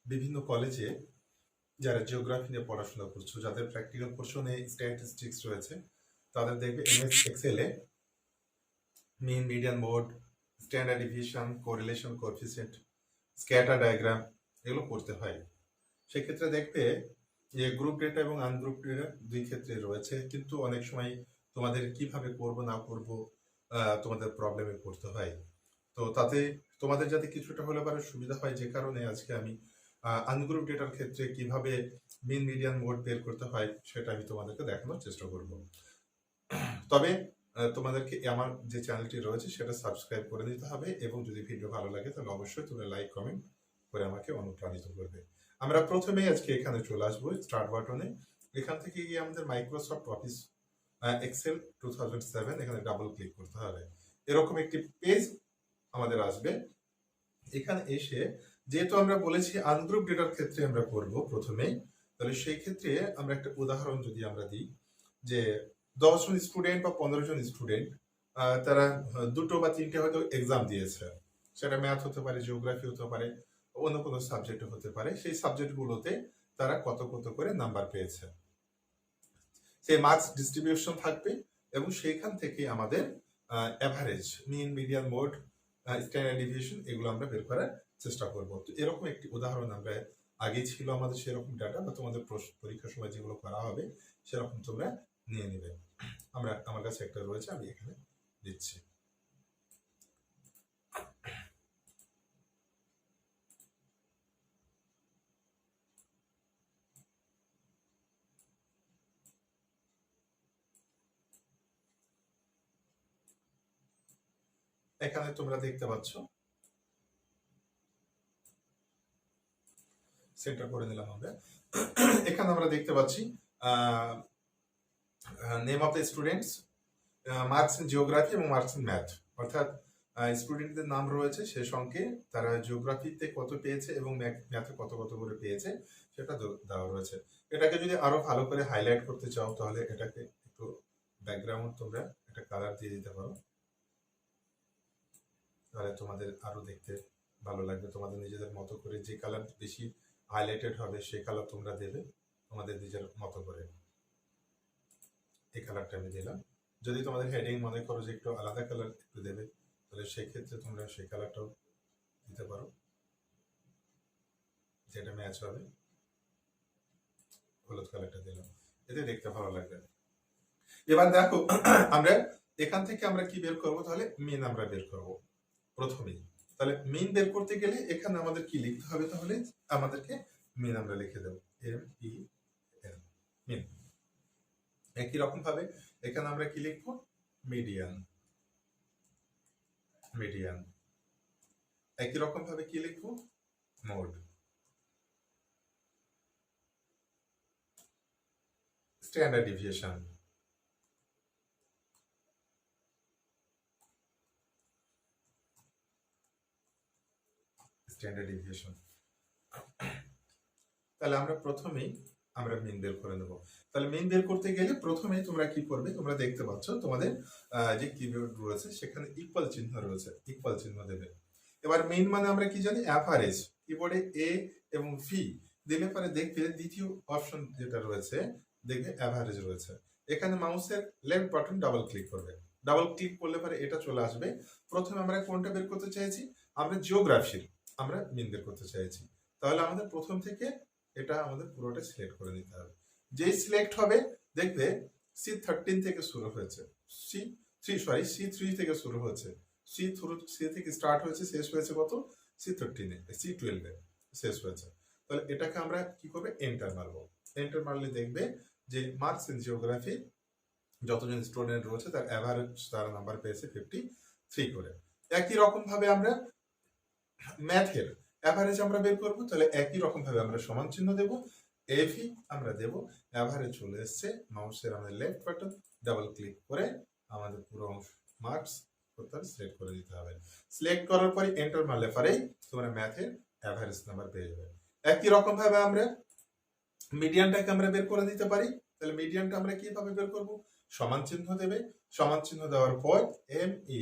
বিভিন্ন কলেজে যারা জিওগ্রাফি নিয়ে পড়াশোনা করছো, যাদের প্র্যাকটিক্যাল পোর্শনে স্ট্যাটিস্টিক্স রয়েছে, তাদের দেখবে এমএস এক্সেলে mean, median, mode, standard deviation, correlation, coefficient, scatter diagram এগুলো করতে হয়। সেক্ষেত্রে দেখবে যে গ্রুপ ডেটা এবং আনগ্রুপ ডেটা দুই ক্ষেত্রে রয়েছে, কিন্তু অনেক সময় তোমাদের কিভাবে করব না করব তোমাদের প্রবলেমে পড়তে হয়। তো তাতে তোমাদের যাতে কিছুটা হলে পারে সুবিধা হয়, যে কারণে আজকে আমি আনগ্রুপ ডেটার ক্ষেত্রে কিভাবে মিন, মিডিয়ান, মোড বের করতে হয় সেটা আমি তোমাদেরকে দেখানোর চেষ্টা করব। তবে তোমাদেরকে আমার যে চ্যানেলটি রয়েছে সেটা সাবস্ক্রাইব করে নিতে হবে, এবং যদি ভিডিও ভালো লাগে তাহলে অবশ্যই তোমরা লাইক কমেন্ট করে আমাকে অনুপ্রাণিত করবে। আমরা প্রথমেই আজকে এখানে চলে আসবো স্টার্ট বাটনে। এখান থেকে গিয়ে আমাদের মাইক্রোসফট অফিস এক্সেল 2007 এখানে ডাবল ক্লিক করতে হবে। এরকম একটি পেজ আমাদের আসবে। এখানে এসে যেহেতু আমরা বলেছি আনগ্রুপ ডেটার ক্ষেত্রে আমরা করব প্রথমেই, তাহলে সেই ক্ষেত্রে আমরা একটা উদাহরণ যদি আমরা দিই যে 10 জন স্টুডেন্ট বা 15 জন স্টুডেন্ট তারা দুটো বা তিনটে হয়তো এক্সাম দিয়েছে, সেটা ম্যাথ হতে পারে, জিওগ্রাফি হতে পারে, অন্য কোনো সাবজেক্ট হতে পারে। সেই সাবজেক্টগুলোতে তারা কত কত করে নাম্বার পেয়েছে, সেই মার্কস ডিস্ট্রিবিউশন থাকবে, এবং সেইখান থেকে আমাদের অ্যাভারেজ, মিন, মিডিয়ান, মোড, স্ট্যান্ডার্ড ডিভিয়েশন এগুলো আমরা বের করার চেষ্টা করব। তো এরকম একটি উদাহরণ আমরা আগে ছিল আমাদের সেরকম ডাটা, বা তোমাদের পরীক্ষার সময় যেগুলো করা হবে সেরকম তোমরা নিয়ে নেবে। আমার কাছে একটা রয়েছে, আমি এখানে দিচ্ছি। এখানে তোমরা দেখতে পাচ্ছ, সেন্টার করে নিলাম আমরা। এখানে আমরা দেখতে পাচ্ছি name of the students, marks in geography এবং মার্কস ইন ম্যাথ, অর্থাৎ স্টুডেন্টদের নাম রয়েছে সেই সঙ্গে তারা জিওগ্রাফিতে কত পেয়েছে এবং ম্যাথে কত কত করে পেয়েছে সেটা দেওয়া রয়েছে। এটাকে যদি আরো ভালো করে হাইলাইট করতে চাও তাহলে এটাকে একটু ব্যাকগ্রাউন্ড তোমরা একটা কালার দিয়ে দিতে পারো, তাহলে তোমাদের আরো দেখতে ভালো লাগবে। তোমাদের নিজেদের মতো করে যে কালার বেশি হাইলাইটেড হবে সেই কালার তোমরা দেবে তোমাদের নিজের মতো করে। এই কালারটা আমি দিলাম। যদি তোমাদের হেডিং মনে করো যে একটু আলাদা কালার একটু দেবে, তাহলে সেই ক্ষেত্রে তোমরা সেই কালারটাও দিতে পারো, যেটা ম্যাচ হবে। হলুদ কালারটা দিলাম, এতে দেখতে ভালো লাগবে। এবার দেখো আমরা এখান থেকে আমরা কি বের করব, তাহলে মিন আমরা বের করব প্রথমেই। তাহলে মিন বের করতে গেলে এখানে আমাদের কি লিখতে হবে, তাহলে আমাদেরকে মিন আমরা লিখে দেব, MPN, মিন। একই রকম ভাবে এখানে আমরা কি লিখবো, মিডিয়ান, মিডিয়ান। একই রকম ভাবে কি লিখবো, mode, standard deviation, standard deviation. তাহলে আমরা প্রথমেই আমরা মিন বের করে নেব। তাহলে মিন বের করতে গেলে প্রথমেই তোমরা কি করবে, তোমরা দেখতে পাচ্ছ তোমাদের যে কিবোর্ড রয়েছে সেখানে ইকুয়াল চিহ্ন রয়েছে, ইকুয়াল চিহ্ন দেবে। এবার মিন মানে আমরা কি জানি, অ্যাভারেজ। কিবোর্ডে এ এবং ভি দিলে পরে দেখবে দ্বিতীয় অপশন যেটা রয়েছে, দেখবে অ্যাভারেজ রয়েছে। এখানে মাউসের লেফট বাটন ডাবল ক্লিক করবে, ডাবল ক্লিক করলে পরে এটা চলে আসবে। প্রথমে আমরা কোনটা বের করতে চাইছি, আমরা জিওগ্রাফির আমরা মিন বের করতে চাইছি। তাহলে আমাদের প্রথম থেকে এটা আমাদের পুরোটা সিলেক্ট করে নিতে হবে। যেই সিলেক্ট হবে দেখবে C13 থেকে শুরু হয়েছে, C3 থেকে শুরু হয়েছে, C থেকে স্টার্ট হয়েছে, শেষ হয়েছে কত, C13 C12 শেষ হয়েছে। তাহলে এটাকে আমরা কি করবে, এন্টার মারবো। এন্টার মারলে দেখবে যে মার্কস ইন জিওগ্রাফি যতজন স্টুডেন্ট রয়েছে তার অ্যাভারেজ তার নাম্বার পেয়েছে 53 করে। একই রকম ভাবে আমরা ম্যাথের অ্যাভারেজ আমরা বের করবো, তাহলে একই রকম ভাবে আমরা সমান চিহ্ন দেব, এভি আমরা দেব, অ্যাভারেজ চলে এসছে। মাউসের আমাদের লেফট বাটন ডাবল ক্লিক করে আমাদের পুরো মার্কস সিলেক্ট করে দিতে হবে। সিলেক্ট করার পরে এন্টার মারলে পরেই তোমরা ম্যাথের অ্যাভারেজ নাম্বার পেয়ে যাবে। একই রকম ভাবে আমরা মিডিয়ানটাকে আমরা বের করে দিতে পারি। তাহলে মিডিয়ানটা আমরা কিভাবে বের করব, সমান চিহ্ন দেবে, সমান চিহ্ন দেওয়ার পর ME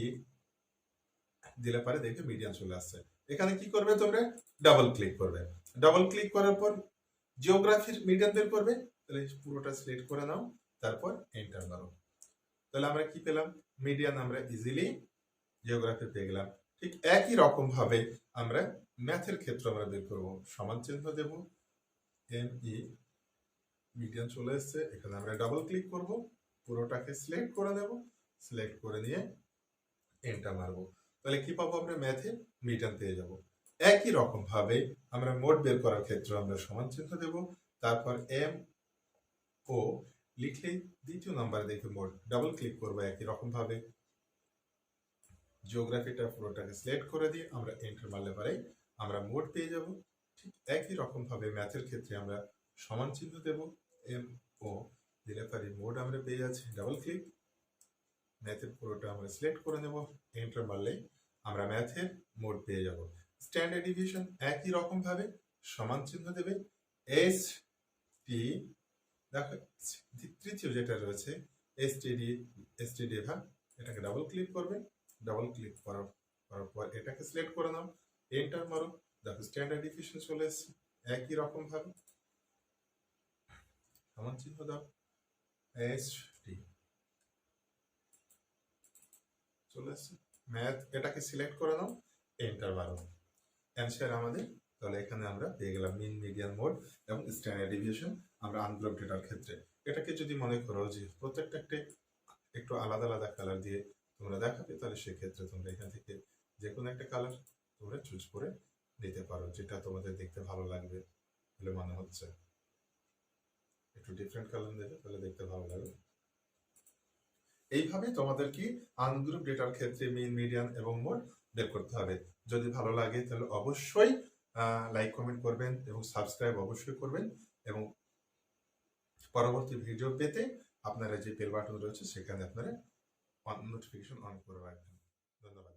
দিলে পরে দেখবে মিডিয়ান চলে আসছে। এখানে কি করবে, তোমরা ডাবল ক্লিক করবে। ডাবল ক্লিক করার পর জিওগ্রাফির মিডিয়ান বের করবে, তাহলে পুরোটা সিলেক্ট করে নাও, তারপর এন্টার মারো। তাহলে আমরা কি পেলাম? মিডিয়ান আমরা ইজিলি জিওগ্রাফি পেয়ে গেলাম। ঠিক একই রকম ভাবে আমরা ম্যাথের ক্ষেত্রে আমরা বের করবো। সমান চিহ্ন দেব, এম ই, মিডিয়ান চলে এসছে, এখানে আমরা ডাবল ক্লিক করব, পুরোটাকে সিলেক্ট করে নেব, সিলেক্ট করে নিয়ে এন্টার মারবো। তাহলে কি পাবো? আমরা ম্যাথে মিডিয়ান পেয়ে যাব। একই রকম ভাবে আমরা মোড বের করার ক্ষেত্রে আমরা সমান চিহ্ন দেব, তারপর এম ও লিখলেই দ্বিতীয় নাম্বারে দেখে মোড, ডাবল ক্লিক করবো, একই রকম ভাবে জিওগ্রাফিটা পুরোটাকে সিলেক্ট করে দিয়ে আমরা এন্টার মারলে পারে আমরা মোড পেয়ে যাব। ঠিক একই রকম ভাবে ম্যাথের ক্ষেত্রে আমরা সমান চিহ্ন দেব, এম ও দিলে পারি মোড আমরা পেয়ে যাচ্ছি, ডাবল ক্লিক, ম্যাথের পুরোটা আমরা সিলেক্ট করে নেব, এন্টার মারলে আমরা ম্যাথের মোড পেয়ে যাব। স্ট্যান্ডার্ড ডিভিশন একই রকম ভাবে সমান চিহ্ন দেবে, এস টি, দেখো তৃতীয় যেটা রয়েছে এসটিডি ভাগ, এটাকে ডাবল ক্লিক করবে, ডাবল ক্লিক করার পর এটাকে সিলেক্ট করে নাও, এন্টার মারো, দেখো স্ট্যান্ডার্ড ডিভিশন চলে এসছে। একই রকম ভাবে সমান চিহ্ন দাও, এস টি চলে এসছে, ম্যাথ এটাকে সিলেক্ট করে নাও, এন্টার মারো, অ্যান্সার আমাদের। তাহলে এখানে আমরা পেয়ে গেলাম মিন, মিডিয়ান, মোড এবং স্ট্যান্ডার্ড ডিভিয়েশন আমরা আনগ্রুপ ডেটার ক্ষেত্রে। এটাকে যদি মনে করো যে প্রত্যেকটা একটু আলাদা আলাদা কালার দিয়ে তোমরা দেখাবে, তাহলে সেক্ষেত্রে তোমরা এখান থেকে যে কোনো একটা কালার তোমরা চুজ করে নিতে পারো, যেটা তোমাদের দেখতে ভালো লাগবে বলে মনে হচ্ছে। একটু ডিফারেন্ট কালার দেবে, তাহলে দেখতে ভালো লাগবে। এইভাবে তোমাদের কি আনগ্রুপ ডেটার ক্ষেত্রে মিন, মিডিয়ান এবং মোড বের করতে হবে। যদি ভালো লাগে তাহলে অবশ্যই লাইক, কমেন্ট করবেন এবং সাবস্ক্রাইব অবশ্যই করবেন, এবং পরবর্তী ভিডিও পেতে আপনারা যে বেল বাটন রয়েছে সেখানে আপনারা নোটিফিকেশন অন করে রাখবেন। ধন্যবাদ।